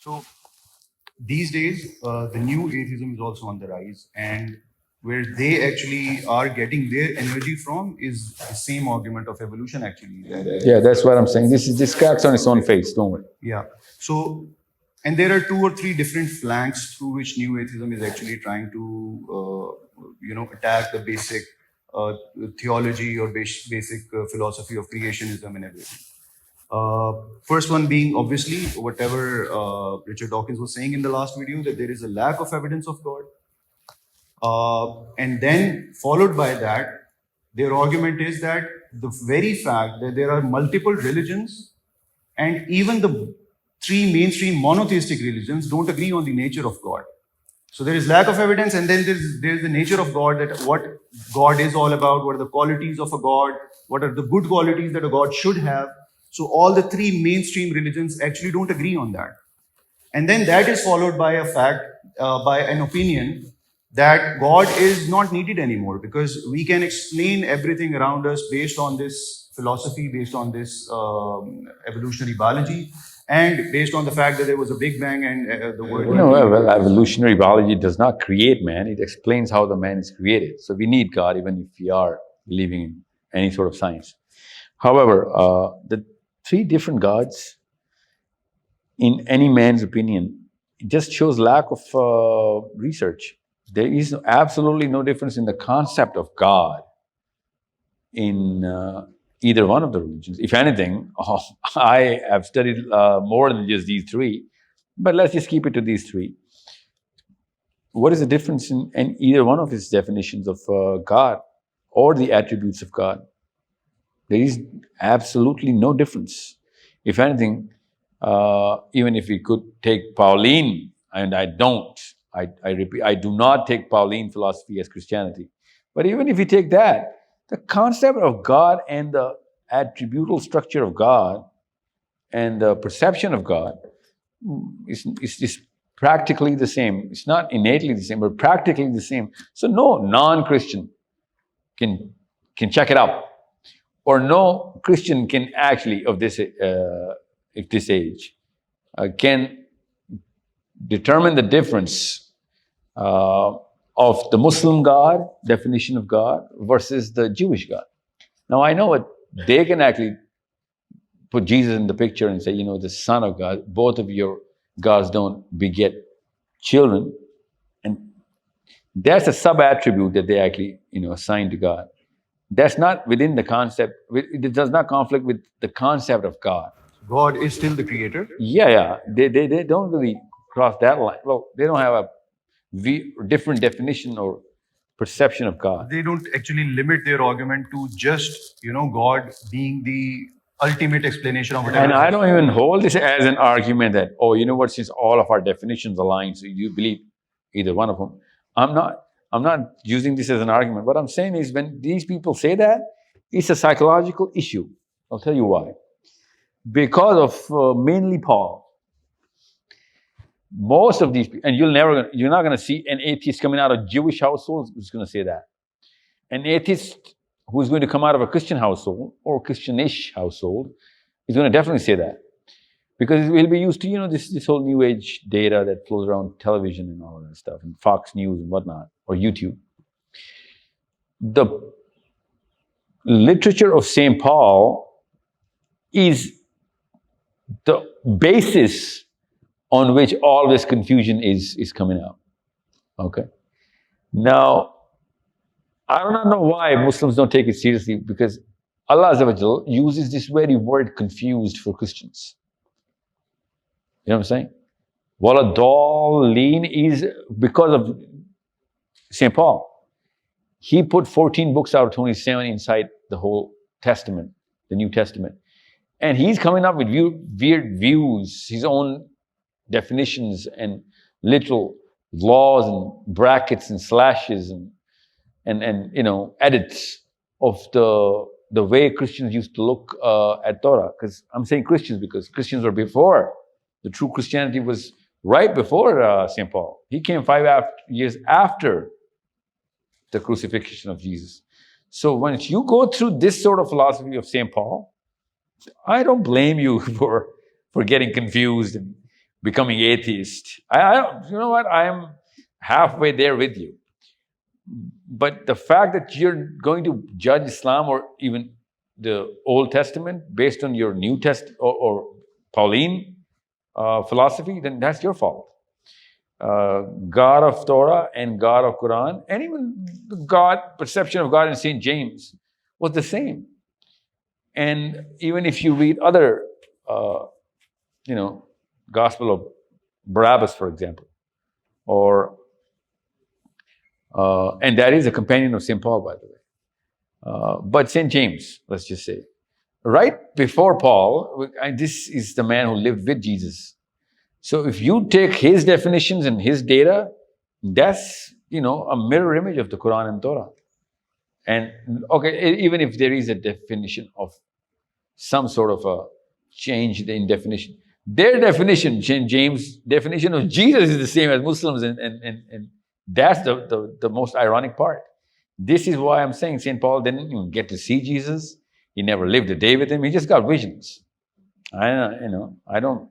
So these days, the new atheism is also on the rise, and where they actually are getting their energy from is the same argument of evolution, actually. Yeah, that's what I'm saying. This cracks on its own face, don't worry. Yeah. So, and there are 2 or 3 different flanks through which new atheism is actually trying to, attack the basic theology or basic philosophy of creationism and everything. First one being obviously whatever Richard Dawkins was saying in the last video, that there is a lack of evidence of God. And then followed by that, their argument is that the very fact that there are multiple religions and even the 3 mainstream monotheistic religions don't agree on the nature of God. So there is lack of evidence, and then there's the nature of God, that what God is all about, what are the qualities of a God, what are the good qualities that a God should have. So all the 3 mainstream religions actually don't agree on that. And then that is followed by a fact, by an opinion that God is not needed anymore, because we can explain everything around us based on this philosophy, based on this evolutionary biology, and based on the fact that there was a Big Bang and the world. Well, evolutionary biology does not create man, it explains how the man is created. So we need God even if we are believing in any sort of science. However, the 3 different gods, in any man's opinion, it just shows lack of research. There is absolutely no difference in the concept of God in either one of the religions. If anything, I have studied more than just these 3, but let's just keep it to these 3. What is the difference in either one of his definitions of God or the attributes of God? There is absolutely no difference. If anything, even if we could take Pauline, and I don't, I repeat, I do not take Pauline philosophy as Christianity. But even if you take that, the concept of God and the attributable structure of God and the perception of God is practically the same. It's not innately the same, but practically the same. So no non-Christian can check it out, or no Christian can actually of this age can determine the difference of the Muslim God, definition of God, versus the Jewish God. Now I know what they can actually put Jesus in the picture and say, the Son of God, both of your gods don't beget children, and that's a sub-attribute that they actually assign to God. That's not within the concept, it does not conflict with the concept of God. God is still the creator? Yeah. They don't really cross that line. Well, they don't have a different definition or perception of God. They don't actually limit their argument to just, God being the ultimate explanation of whatever. And I don't even hold this as an argument that, since all of our definitions align, so you believe either one of them. I'm not using this as an argument. What I'm saying is, when these people say that, it's a psychological issue. I'll tell you why. Because of mainly Paul. Most of these people, and you're not going to see an atheist coming out of Jewish households who's going to say that. An atheist who's going to come out of a Christian household or Christianish household is going to definitely say that, because we'll be used to this whole new age data that flows around television and all of that stuff, and Fox News and whatnot, or YouTube. The literature of St. Paul is the basis on which all this confusion is coming out. Okay. Now, I don't know why Muslims don't take it seriously, because Allah Azza wa Jal uses this very word confused for Christians. You know what I'm saying? Wala dallin is because of St. Paul. He put 14 books out of 27 inside the whole Testament, the New Testament. And he's coming up with weird views, his own definitions and literal laws and brackets and slashes and edits of the way Christians used to look at Torah. Because I'm saying Christians because Christians were before. The true Christianity was right before St. Paul. He came 5 years after the crucifixion of Jesus. So when you go through this sort of philosophy of St. Paul, I don't blame you for getting confused and becoming atheist. You know what? I am halfway there with you. But the fact that you're going to judge Islam or even the Old Testament based on your New Testament or Pauline philosophy, then that's your fault. God of Torah and God of Quran, and even the God perception of God in St. James was the same. And even if you read other, Gospel of Barabbas, for example, or and that is a companion of St. Paul, by the way. But St. James, let's just say, right before Paul, and this is the man who lived with Jesus. So if you take his definitions and his data, that's, a mirror image of the Quran and Torah. And okay, even if there is a definition of some sort of a change in definition, their definition, James' definition of Jesus is the same as Muslims, and that's the most ironic part. This is why I'm saying St. Paul didn't even get to see Jesus. He never lived a day with him. He just got visions. I don't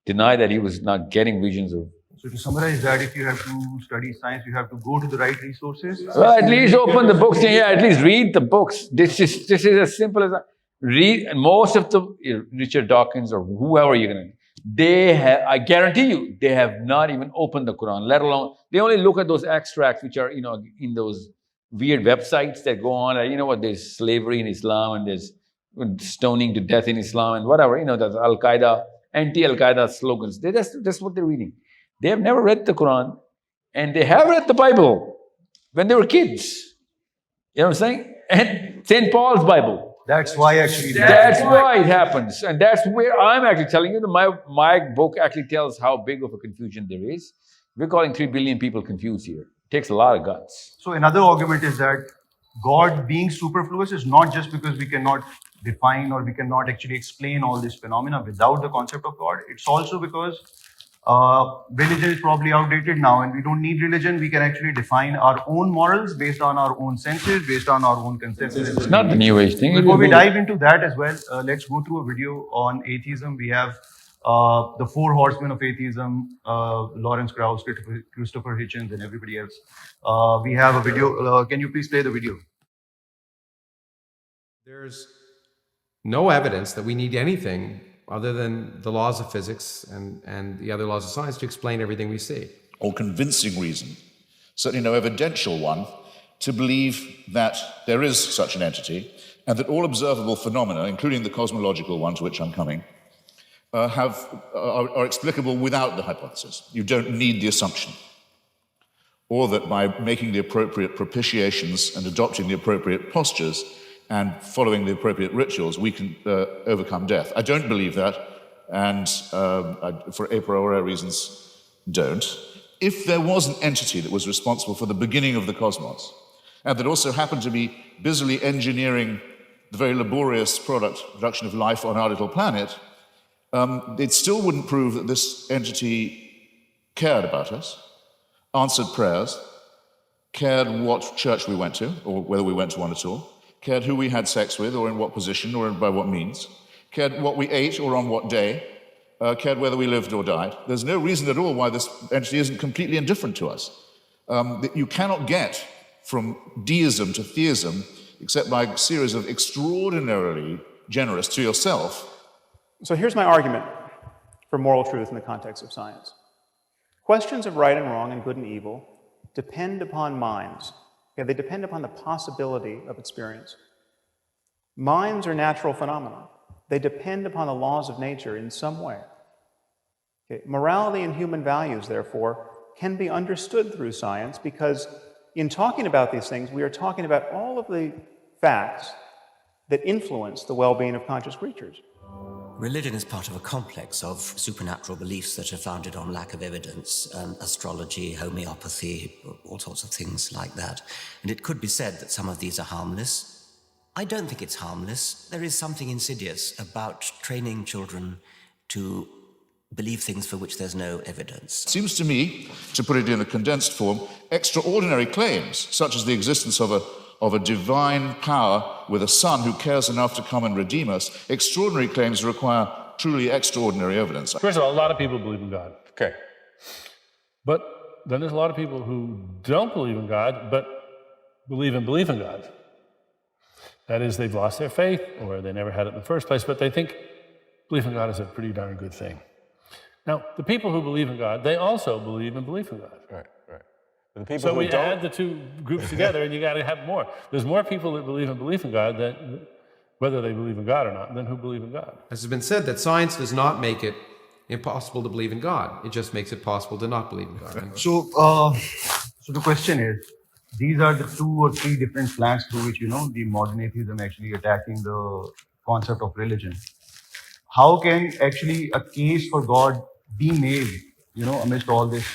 deny that he was not getting visions of. So to summarize that, if you have to study science, you have to go to the right resources. Well, at least open the books. Yeah, at least read the books. This is as simple as that. Read. And most of the Richard Dawkins or whoever you're gonna, they have. I guarantee you, they have not even opened the Quran. Let alone they only look at those extracts, which are in those weird websites that go on. There's slavery in Islam and there's stoning to death in Islam and whatever. There's Al-Qaeda, anti-Al-Qaeda slogans. That's what they're reading. They have never read the Quran, and they have read the Bible when they were kids. You know what I'm saying? And St. Paul's Bible. That's why actually. That's why it happens. And that's where I'm actually telling you that my book actually tells how big of a confusion there is. We're calling 3 billion people confused here. It takes a lot of guts. So another argument is that God being superfluous is not just because we cannot define or we cannot actually explain all these phenomena without the concept of God. It's also because religion is probably outdated now, and we don't need religion. We can actually define our own morals based on our own senses, based on our own consensus. It's not the New Age thing. Before we dive into that as well, let's go through a video on atheism. We have the 4 horsemen of atheism, Lawrence Krauss, Christopher Hitchens, and everybody else. We have a video. Can you please play the video? There's no evidence that we need anything other than the laws of physics and the other laws of science to explain everything we see. Or convincing reason, certainly no evidential one, to believe that there is such an entity and that all observable phenomena, including the cosmological one to which I'm coming, are explicable without the hypothesis. You don't need the assumption. Or that by making the appropriate propitiations and adopting the appropriate postures and following the appropriate rituals, we can overcome death. I don't believe that, and for a priori reasons, don't. If there was an entity that was responsible for the beginning of the cosmos, and that also happened to be busily engineering the very laborious production of life on our little planet, it still wouldn't prove that this entity cared about us, answered prayers, cared what church we went to, or whether we went to one at all, cared who we had sex with, or in what position, or by what means, cared what we ate, or on what day, cared whether we lived or died. There's no reason at all why this entity isn't completely indifferent to us. That you cannot get from deism to theism except by a series of extraordinarily generous to yourself. So here's my argument for moral truth in the context of science. Questions of right and wrong and good and evil depend upon minds. Okay, they depend upon the possibility of experience. Minds are natural phenomena. They depend upon the laws of nature in some way. Okay, morality and human values, therefore, can be understood through science because in talking about these things, we are talking about all of the facts that influence the well-being of conscious creatures. Religion is part of a complex of supernatural beliefs that are founded on lack of evidence, astrology, homeopathy, all sorts of things like that. And it could be said that some of these are harmless. I don't think it's harmless. There is something insidious about training children to believe things for which there's no evidence. It seems to me, to put it in a condensed form, extraordinary claims, such as the existence of a divine power with a son who cares enough to come and redeem us, extraordinary claims require truly extraordinary evidence. First of all, a lot of people believe in God. Okay. But then there's a lot of people who don't believe in God, but believe in God. That is, they've lost their faith, or they never had it in the first place, but they think belief in God is a pretty darn good thing. Now, the people who believe in God, they also believe in belief in God. Right. But the people So who we don't, add the two groups together, and you got to have more. There's more people that believe in God, that whether they believe in God or not, than who believe in God. As has been said, that science does not make it impossible to believe in God. It just makes it possible to not believe in God. So, so the question is, these are the 2 or 3 different flanks through which, the modern atheism actually attacking the concept of religion. How can actually a case for God be made, amidst all this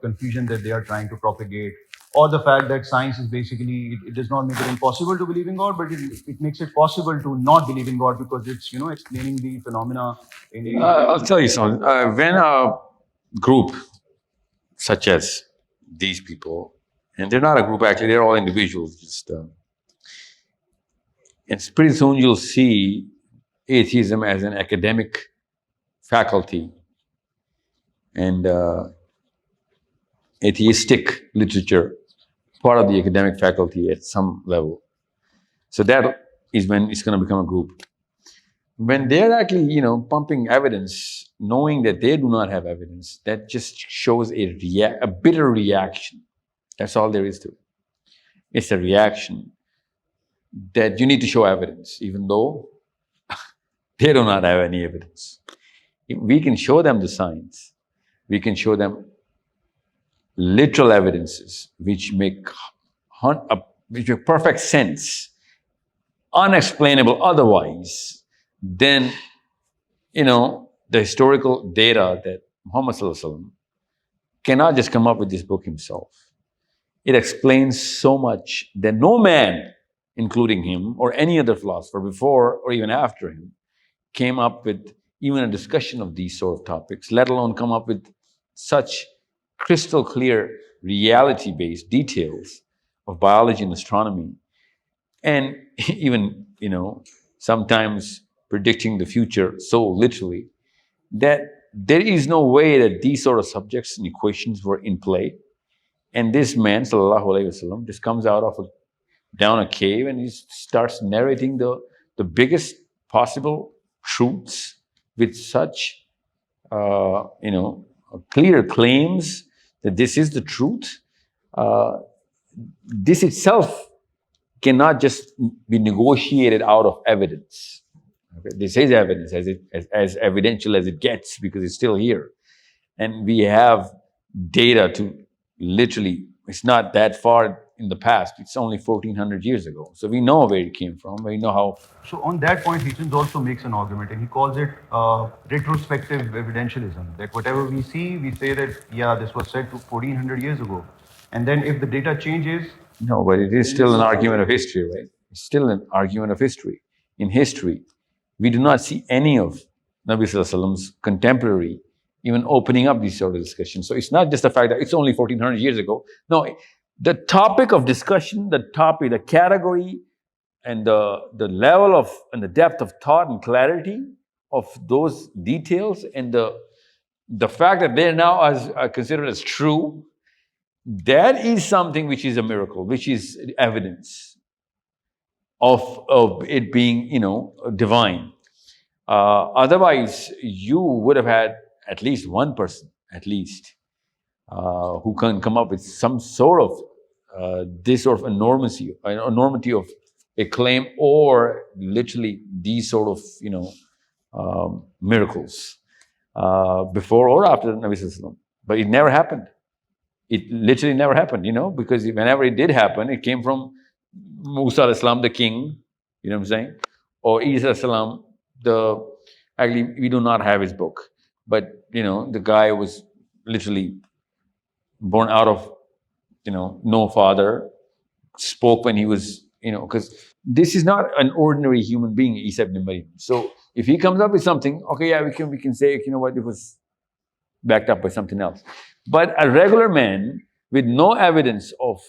confusion that they are trying to propagate, or the fact that science is basically, it does not make it impossible to believe in God, but it makes it possible to not believe in God because it's, explaining the phenomena in I'll tell you something. When a group such as these people, and they're not a group actually, they're all individuals, and pretty soon you'll see atheism as an academic faculty and atheistic literature part of the academic faculty at some level. So that is when it's going to become a group. When they're actually, pumping evidence, knowing that they do not have evidence, that just shows a bitter reaction. That's all there is to it. It's a reaction that you need to show evidence, even though they do not have any evidence. We can show them the science. We can show them literal evidences which make perfect sense, unexplainable otherwise, then, the historical data that Muhammad Sallallahu Alaihi Wasallam cannot just come up with this book himself. It explains so much that no man, including him or any other philosopher before or even after him, came up with even a discussion of these sort of topics, let alone come up with such crystal clear reality-based details of biology and astronomy, and even, sometimes predicting the future so literally that there is no way that these sort of subjects and equations were in play. And this man, Sallallahu Alaihi Wasallam, just comes out of down a cave and he starts narrating the biggest possible truths with such, clear claims that this is the truth. This itself cannot just be negotiated out of evidence. Okay? This is evidence, as evidential as it gets, because it's still here. And we have data to literally, it's not that far in the past, it's only 1400 years ago. So we know where it came from, we know how. So on that point, Hitchens also makes an argument, and he calls it retrospective evidentialism, that whatever we see, we say that, yeah, this was said to 1400 years ago. And then if the data changes... No, but it is still an argument of history, right? It's still an argument of history. In history, we do not see any of Nabi Sallallahu Alaihi Wasallam's contemporary even opening up these sort of discussions. So it's not just the fact that it's only 1400 years ago. No, the topic of discussion, the category, and the level of, and the depth of thought and clarity of those details, and the fact that they're now are considered as true, that is something which is a miracle, which is evidence of it being, divine. Otherwise, you would have had at least one person, who can come up with some sort of this sort of enormity of a claim, or literally these sort of, miracles before or after Nabi Sallallahu Alaihi Wasallam. But it never happened. It literally never happened, because whenever it did happen, it came from Musa Alayhi Salam, the king, you know what I'm saying? Or Isa Alayhi Salam, actually, we do not have his book. But, the guy was literally born out of, no father, spoke when he was, because this is not an ordinary human being, Isa ibn Maryam. So if he comes up with something, okay, yeah, we can say, it was backed up by something else. But a regular man with no evidence of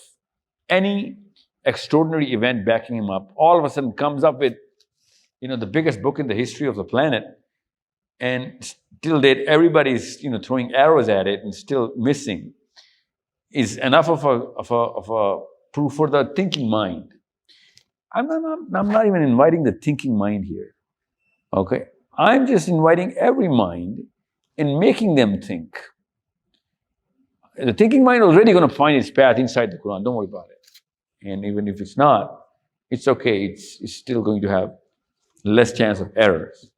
any extraordinary event backing him up, all of a sudden comes up with, the biggest book in the history of the planet, and till date everybody's throwing arrows at it and still missing, is enough of a proof for the thinking mind. I'm not even inviting the thinking mind here. Okay, I'm just inviting every mind and making them think. The thinking mind is already going to find its path inside the Quran. Don't worry about it. And even if it's not, it's okay. It's still going to have less chance of errors.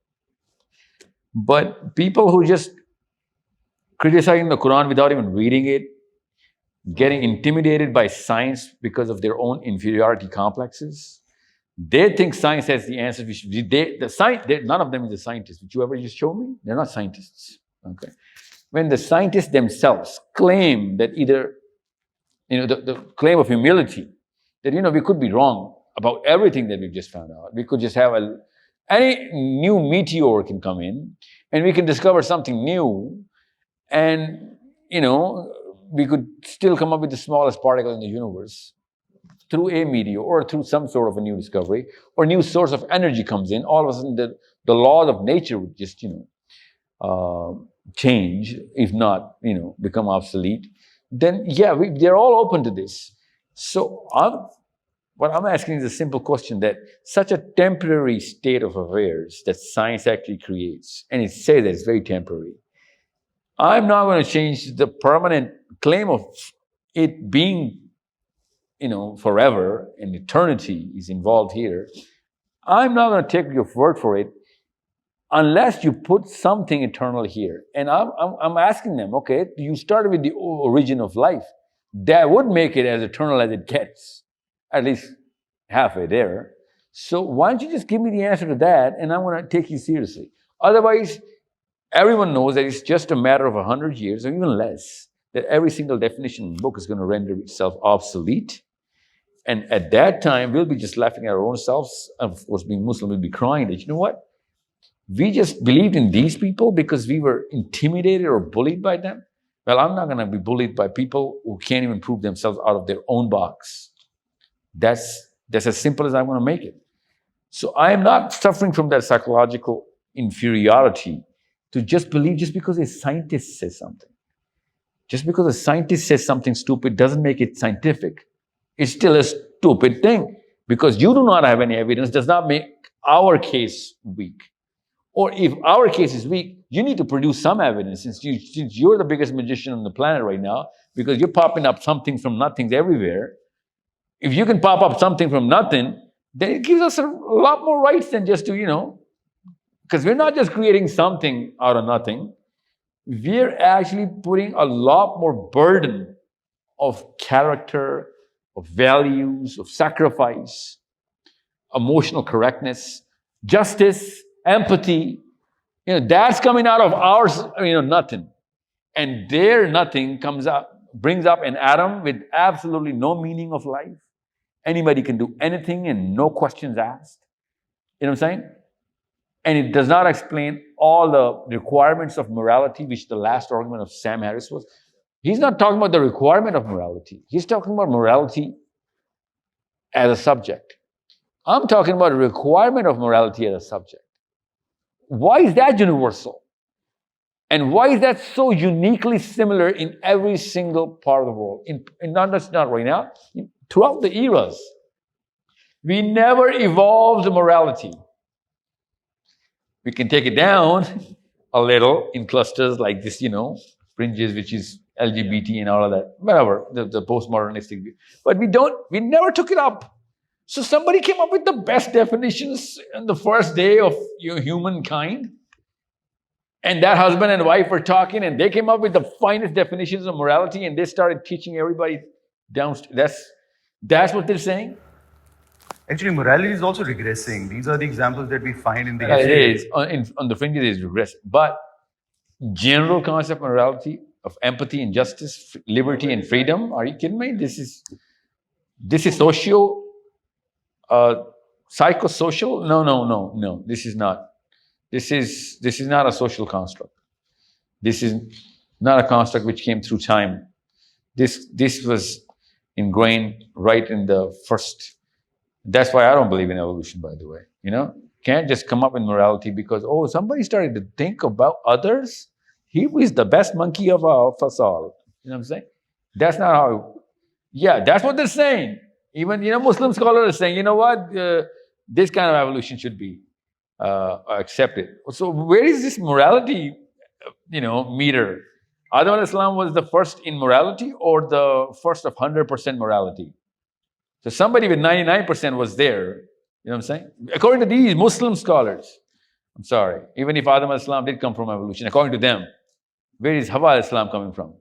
But people who just criticizing the Quran without even reading it, getting intimidated by science because of their own inferiority complexes, they think science has the answers. None of them is a scientist. Did you ever just show me? They're not scientists. Okay. When the scientists themselves claim that either, the claim of humility, that, we could be wrong about everything that we've just found out. We could just have any new meteor can come in and we can discover something new, and, we could still come up with the smallest particle in the universe through a meteor or through some sort of a new discovery, or new source of energy comes in. All of a sudden the laws of nature would just, change, if not, become obsolete. Then, yeah, they're all open to this. So what I'm asking is a simple question, that such a temporary state of affairs that science actually creates, and it says that it's very temporary. I'm not going to change the permanent claim of it being, forever, and eternity is involved here. I'm not going to take your word for it unless you put something eternal here. And I'm asking them, okay, you started with the origin of life. That would make it as eternal as it gets, at least halfway there. So why don't you just give me the answer to that, and I'm going to take you seriously. Otherwise, everyone knows that it's just a matter of 100 years, or even less, that every single definition in the book is going to render itself obsolete. And at that time, we'll be just laughing at our own selves. Of course, being Muslim, we'll be crying that, what? We just believed in these people because we were intimidated or bullied by them. Well, I'm not going to be bullied by people who can't even prove themselves out of their own box. That's as simple as I'm going to make it. So I am not suffering from that psychological inferiority to just believe just because a scientist says something. Just because a scientist says something stupid doesn't make it scientific. It's still a stupid thing. Because you do not have any evidence does not make our case weak. Or if our case is weak, you need to produce some evidence, since you're the biggest magician on the planet right now, because you're popping up something from nothings everywhere. If you can pop up something from nothing, then it gives us a lot more rights than just to, because we're not just creating something out of nothing. We're actually putting a lot more burden of character, of values, of sacrifice, emotional correctness, justice, empathy, that's coming out of ours, nothing. And their nothing brings up an atom with absolutely no meaning of life. Anybody can do anything and no questions asked. You know what I'm saying? And it does not explain all the requirements of morality, which the last argument of Sam Harris was. He's not talking about the requirement of morality. He's talking about morality as a subject. I'm talking about a requirement of morality as a subject. Why is that universal? And why is that so uniquely similar in every single part of the world? Not right now, throughout the eras. We never evolved morality. We can take it down a little in clusters like this, fringes, which is LGBT and all of that, whatever, the postmodernistic view. But we never took it up. So somebody came up with the best definitions on the first day of humankind. And that husband and wife were talking, and they came up with the finest definitions of morality, and they started teaching everybody downstairs. That's what they're saying? Actually, morality is also regressing. These are the examples that we find in the It is. On the fringes, it is regressing. But general concept of morality, of empathy and justice, liberty and freedom, are you kidding me? This is psychosocial? No. This is not. This is not a social construct. This is not a construct which came through time. This was ingrained right in the first. That's why I don't believe in evolution, by the way. can't just come up with morality because, oh, somebody started to think about others. He was the best monkey of us all. You know what I'm saying? That's not how, yeah, that's what they're saying. Even, Muslim scholars are saying, you know what, this kind of evolution should be accepted. So where is this morality, meter? Adam alayhi salam was the first in morality or the first of 100% morality? So somebody with 99% was there. You know what I'm saying? According to these Muslim scholars, I'm sorry, even if Adam alayhi salam did come from evolution, according to them, where is Hawa alayhi salam coming from?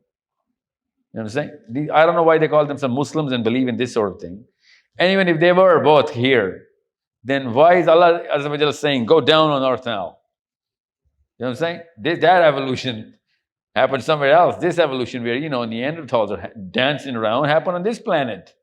You know what I'm saying? I don't know why they call themselves Muslims and believe in this sort of thing. And even if they were both here, then why is Allah Azza wa Jalla saying, go down on earth now? You know what I'm saying? That evolution happened somewhere else. This evolution where, Neanderthals are dancing around happened on this planet.